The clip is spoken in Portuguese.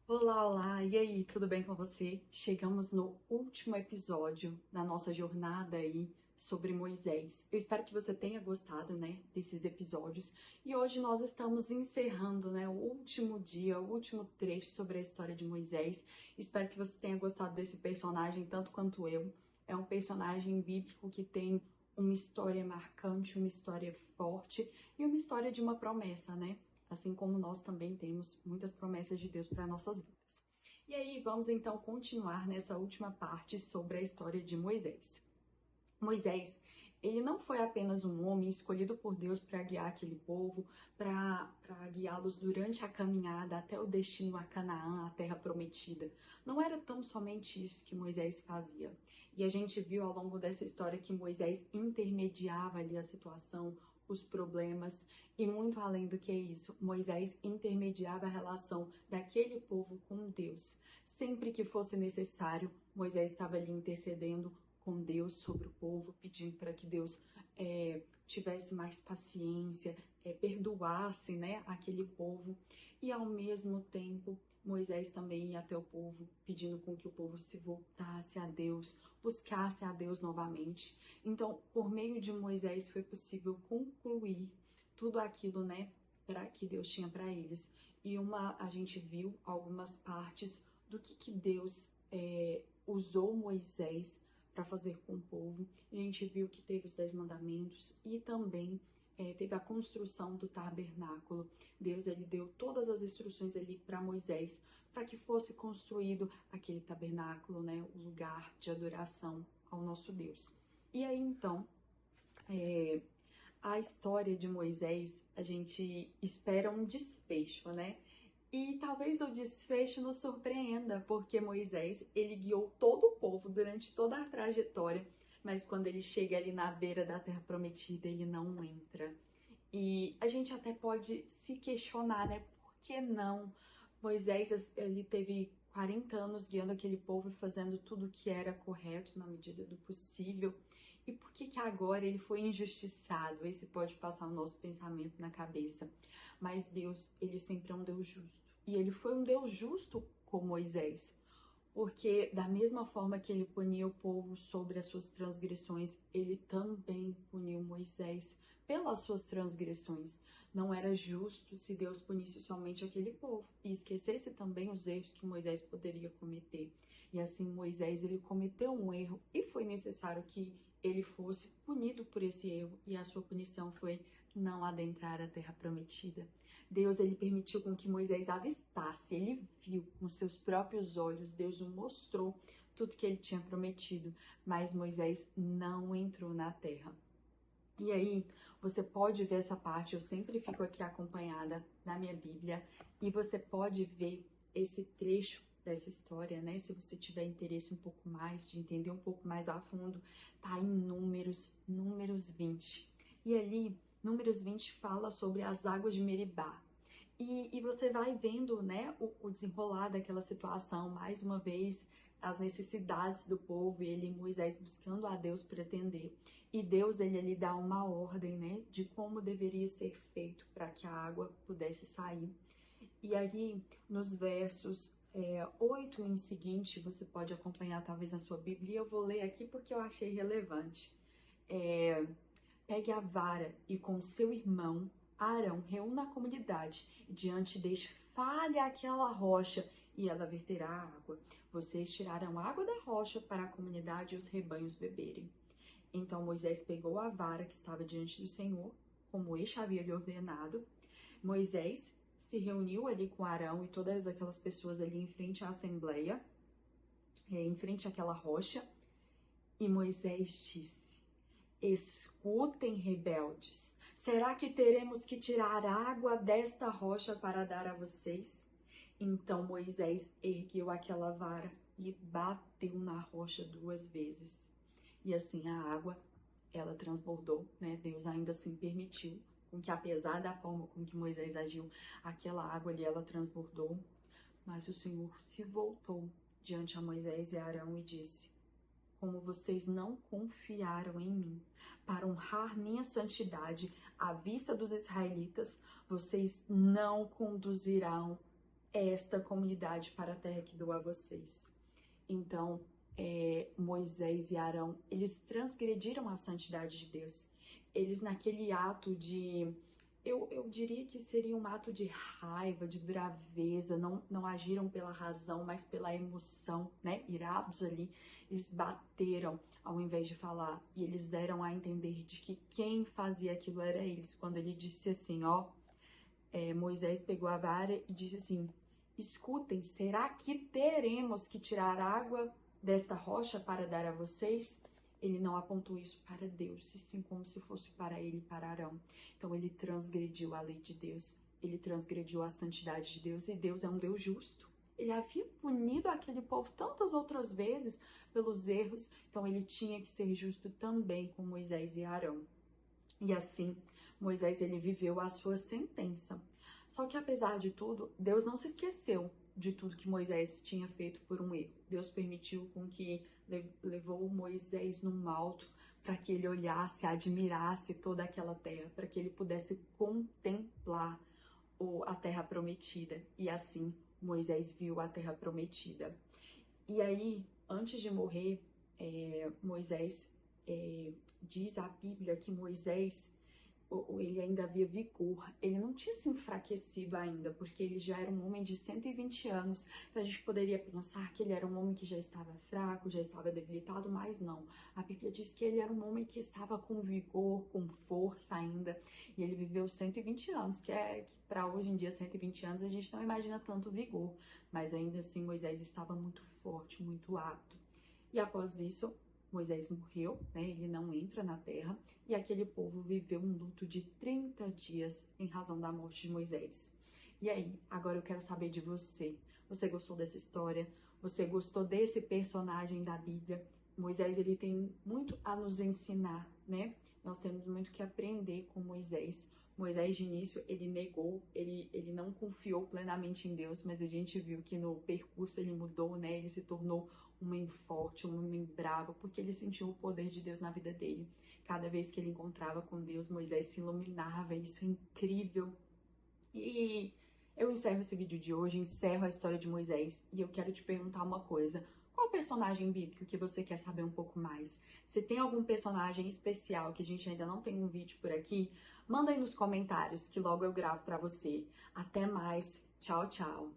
Olá, olá! E aí, tudo bem com você? Chegamos no último episódio da nossa jornada aí sobre Moisés. Eu espero que você tenha gostado, né, desses episódios. E hoje nós estamos encerrando, né, o último dia, o último trecho sobre a história de Moisés. Espero que você tenha gostado desse personagem tanto quanto eu. É um personagem bíblico que tem uma história marcante, uma história forte e uma história de uma promessa, né? Assim como nós também temos muitas promessas de Deus para nossas vidas. E aí, vamos então continuar nessa última parte sobre a história de Moisés. Moisés, ele não foi apenas um homem escolhido por Deus para guiar aquele povo, para guiá-los durante a caminhada até o destino a Canaã, a terra prometida. Não era tão somente isso que Moisés fazia. E a gente viu ao longo dessa história que Moisés intermediava ali a situação, os problemas, e muito além do que isso, Moisés intermediava a relação daquele povo com Deus. Sempre que fosse necessário, Moisés estava ali intercedendo com Deus sobre o povo, pedindo para que Deus tivesse mais paciência, perdoasse, né, aquele povo. E ao mesmo tempo, Moisés também ia até o povo, pedindo com que o povo se voltasse a Deus, buscasse a Deus novamente. Então, por meio de Moisés foi possível concluir tudo aquilo, né, que Deus tinha para eles. E a gente viu algumas partes do que Deus usou Moisés para fazer com o povo. A gente viu que teve os 10 mandamentos e também teve a construção do tabernáculo. Deus ele deu todas as instruções ali para Moisés para que fosse construído aquele tabernáculo, né, o lugar de adoração ao nosso Deus. E aí então, a história de Moisés, a gente espera um desfecho, né? E talvez o desfecho nos surpreenda, porque Moisés, ele guiou todo o povo durante toda a trajetória, mas quando ele chega ali na beira da Terra Prometida, ele não entra. E a gente até pode se questionar, né? Por que não? Moisés, ele teve 40 anos guiando aquele povo e fazendo tudo o que era correto na medida do possível. E por que agora ele foi injustiçado? Esse pode passar o nosso pensamento na cabeça. Mas Deus, ele sempre é um Deus justo. E ele foi um Deus justo com Moisés. Porque da mesma forma que ele punia o povo sobre as suas transgressões, ele também puniu Moisés pelas suas transgressões. Não era justo se Deus punisse somente aquele povo e esquecesse também os erros que Moisés poderia cometer. E assim Moisés ele cometeu um erro e foi necessário que ele fosse punido por esse erro, e a sua punição foi não adentrar a terra prometida. Deus ele permitiu com que Moisés avistasse, ele viu com seus próprios olhos, Deus o mostrou tudo que ele tinha prometido, mas Moisés não entrou na terra. E aí, você pode ver essa parte, eu sempre fico aqui acompanhada na minha Bíblia, e você pode ver esse trecho dessa história, né? Se você tiver interesse um pouco mais, de entender um pouco mais a fundo, tá em Números 20. E ali, Números 20 fala sobre as águas de Meribá. E você vai vendo, né, o desenrolar daquela situação, mais uma vez, as necessidades do povo, ele, Moisés, buscando a Deus para atender. E Deus, ele lhe dá uma ordem, né, de como deveria ser feito para que a água pudesse sair. E aí, nos versos 8 em seguinte, você pode acompanhar talvez na sua Bíblia, eu vou ler aqui porque eu achei relevante. Pegue a vara e com seu irmão Arão reúna a comunidade, e diante deste fale aquela rocha, e ela verterá a água. Vocês tirarão água da rocha para a comunidade e os rebanhos beberem. Então Moisés pegou a vara que estava diante do Senhor, como este havia lhe ordenado. Moisés se reuniu ali com Arão e todas aquelas pessoas ali em frente à assembleia, em frente àquela rocha, e Moisés disse: Escutem, rebeldes, será que teremos que tirar água desta rocha para dar a vocês? Então Moisés ergueu aquela vara e bateu na rocha 2 vezes. E assim a água, ela transbordou, né? Deus ainda assim permitiu com que, apesar da forma com que Moisés agiu, aquela água ali, ela transbordou. Mas o Senhor se voltou diante a Moisés e Arão e disse: como vocês não confiaram em mim para honrar minha santidade à vista dos israelitas, vocês não conduzirão esta comunidade para a terra que dou a vocês. Então, Moisés e Arão, eles transgrediram a santidade de Deus. Eles, naquele ato de, eu diria que seria um ato de raiva, de braveza, não agiram pela razão, mas pela emoção, né? Irados ali, eles bateram ao invés de falar, e eles deram a entender de que quem fazia aquilo era eles. Quando ele disse assim, ó, Moisés pegou a vara e disse assim: escutem, será que teremos que tirar água desta rocha para dar a vocês? Ele não apontou isso para Deus, e sim como se fosse para ele, para Arão. Então ele transgrediu a lei de Deus, ele transgrediu a santidade de Deus, e Deus é um Deus justo. Ele havia punido aquele povo tantas outras vezes pelos erros, então ele tinha que ser justo também com Moisés e Arão. E assim, Moisés ele viveu a sua sentença. Só que apesar de tudo, Deus não se esqueceu de tudo que Moisés tinha feito por um erro. Deus permitiu com que levou Moisés num alto para que ele olhasse, admirasse toda aquela terra, para que ele pudesse contemplar a terra prometida. E assim, Moisés viu a terra prometida. E aí, antes de morrer, Moisés, diz a Bíblia que Moisés, ele ainda havia vigor, ele não tinha se enfraquecido ainda, porque ele já era um homem de 120 anos, então a gente poderia pensar que ele era um homem que já estava fraco, já estava debilitado, mas não. A Bíblia diz que ele era um homem que estava com vigor, com força ainda, e ele viveu 120 anos, que para hoje em dia 120 anos a gente não imagina tanto vigor, mas ainda assim Moisés estava muito forte, muito apto. E após isso, Moisés morreu, né? Ele não entra na terra, e aquele povo viveu um luto de 30 dias em razão da morte de Moisés. E aí, agora eu quero saber de você. Você gostou dessa história? Você gostou desse personagem da Bíblia? Moisés, ele tem muito a nos ensinar, né? Nós temos muito que aprender com Moisés. Moisés, de início, ele negou, ele não confiou plenamente em Deus, mas a gente viu que no percurso ele mudou, né? Ele se tornou um homem forte, um homem bravo, porque ele sentiu o poder de Deus na vida dele. Cada vez que ele encontrava com Deus, Moisés se iluminava, isso é incrível. E eu encerro esse vídeo de hoje, encerro a história de Moisés, e eu quero te perguntar uma coisa. Qual personagem bíblico que você quer saber um pouco mais? Se tem algum personagem especial que a gente ainda não tem um vídeo por aqui, manda aí nos comentários que logo eu gravo para você. Até mais. Tchau, tchau.